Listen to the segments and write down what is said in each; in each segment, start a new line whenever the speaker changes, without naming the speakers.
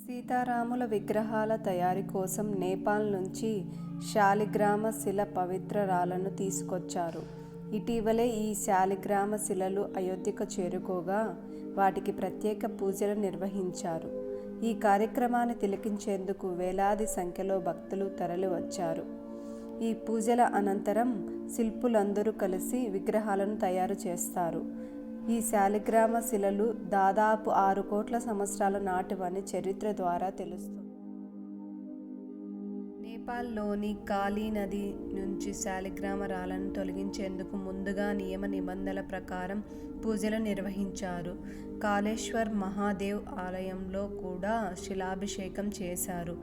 సీతారాముల విగ్రహాల తయారీ కోసం నేపాల్ నుంచి శాలిగ్రామ శిల పవిత్ర రాళ్లను తీసుకొచ్చారు. ఇటీవలే ఈ శాలిగ్రామ శిలలు అయోధ్యకు చేరుకోగా వాటికి ప్రత్యేక పూజలు నిర్వహించారు. ఈ కార్యక్రమాన్ని తిలకించేందుకు వేలాది సంఖ్యలో భక్తులు తరలివచ్చారు. ఈ పూజల అనంతరం శిల్పులందరూ కలిసి విగ్రహాలను తయారు చేస్తారు. ఈ శాలిగ్రామ శిలలు దాదాపు 6 కోట్ల సంవత్సరాల నాటివని చరిత్ర ద్వారా తెలుస్తుంది. నేపాల్లోని కాళీ నది నుంచి శాలిగ్రామ రాళ్లను తొలగించేందుకు ముందుగా నియమ నిబంధనల ప్రకారం పూజలు నిర్వహించారు. కాళేశ్వర్ మహాదేవ్ ఆలయంలో కూడా శిలాభిషేకం చేశారు.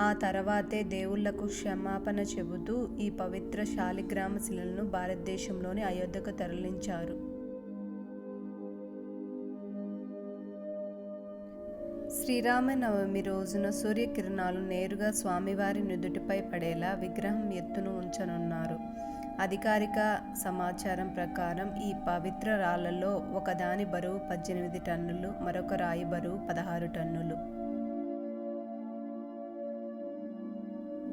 ఆ తర్వాతే దేవుళ్లకు క్షమాపణ చెబుతూ ఈ పవిత్ర శాలిగ్రామ శిలలను భారతదేశంలోని అయోధ్యకు తరలించారు. శ్రీరామనవమి రోజున సూర్యకిరణాలు నేరుగా స్వామివారి నుదుటిపై పడేలా విగ్రహం ఎత్తును ఉంచనున్నారు. అధికారిక సమాచారం ప్రకారం ఈ పవిత్ర రాళ్లలో ఒకదాని బరువు 18 టన్నులు, మరొక రాయి బరువు 16 టన్నులు.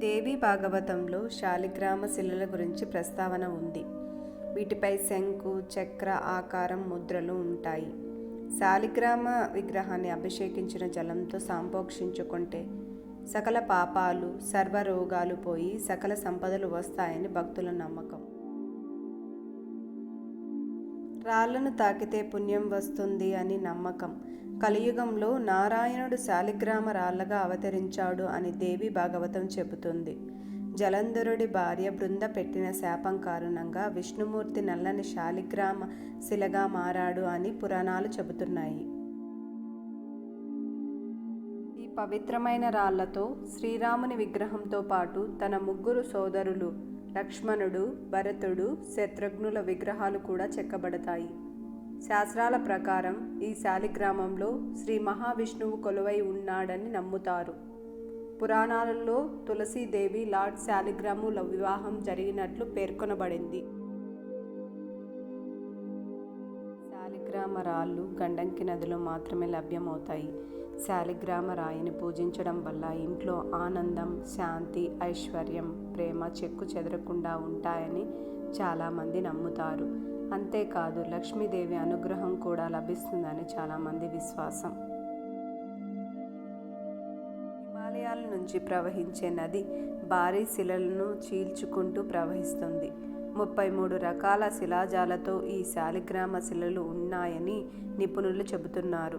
దేవి భాగవతంలో శాలిగ్రామ శిలల గురించి ప్రస్తావన ఉంది. వీటిపై శంకు, చక్ర ఆకారం ముద్రలు ఉంటాయి. శాలిగ్రామ విగ్రహాన్ని అభిషేకించిన జలంతో సంప్రోక్షించుకుంటే సకల పాపాలు, సర్వరోగాలు పోయి సకల సంపదలు వస్తాయని భక్తుల నమ్మకం. రాళ్లను తాకితే పుణ్యం వస్తుంది అని నమ్మకం. కలియుగంలో నారాయణుడు శాలిగ్రామ రాళ్లగా అవతరించాడు అని దేవి భాగవతం చెబుతుంది. జలంధరుడి భార్య బృంద పెట్టిన శాపం కారణంగా విష్ణుమూర్తి నల్లని శాలిగ్రామ శిలగా మారాడు అని పురాణాలు చెబుతున్నాయి. ఈ పవిత్రమైన రాళ్లతో శ్రీరాముని విగ్రహంతో పాటు తన 3 సోదరులు లక్ష్మణుడు, భరతుడు, శత్రుఘ్నుల విగ్రహాలు కూడా చెక్కబడతాయి. శాస్త్రాల ప్రకారం ఈ శాలిగ్రామంలో శ్రీ మహావిష్ణువు కొలువై ఉన్నాడని నమ్ముతారు. పురాణాలలో తులసీదేవి లార్డ్ శాలిగ్రాముల వివాహం జరిగినట్లు పేర్కొనబడింది. శాలిగ్రామ రాళ్ళు గండంకి నదిలో మాత్రమే లభ్యమవుతాయి. శాలిగ్రామ రాయిని పూజించడం వల్ల ఇంట్లో ఆనందం, శాంతి, ఐశ్వర్యం, ప్రేమ చెక్కు చెదరకుండా ఉంటాయని చాలామంది నమ్ముతారు. అంతేకాదు లక్ష్మీదేవి అనుగ్రహం కూడా లభిస్తుందని చాలామంది విశ్వాసం. హిమాలయాల నుంచి ప్రవహించే నది భారీ శిలలను చీల్చుకుంటూ ప్రవహిస్తుంది. 33 రకాల శిలాజాలతో ఈ శాలిగ్రామ శిలలు ఉన్నాయని నిపుణులు చెబుతున్నారు.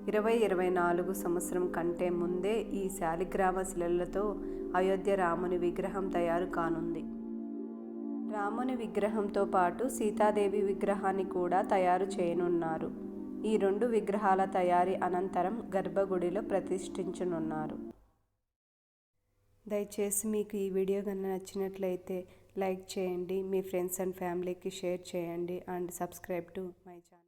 2024 సంవత్సరం కంటే ముందే ఈ శాలిగ్రామ శిలలతో అయోధ్య రాముని విగ్రహం తయారు కానుంది. రాముని విగ్రహంతో పాటు సీతాదేవి విగ్రహాన్ని కూడా తయారు చేయనున్నారు. ఈ 2 విగ్రహాల తయారీ అనంతరం గర్భగుడిలో ప్రతిష్ఠించనున్నారు. దయచేసి మీకు ఈ వీడియో కనుక నచ్చినట్లయితే లైక్ చేయండి, మీ ఫ్రెండ్స్ అండ్ ఫ్యామిలీకి షేర్ చేయండి and subscribe to my channel.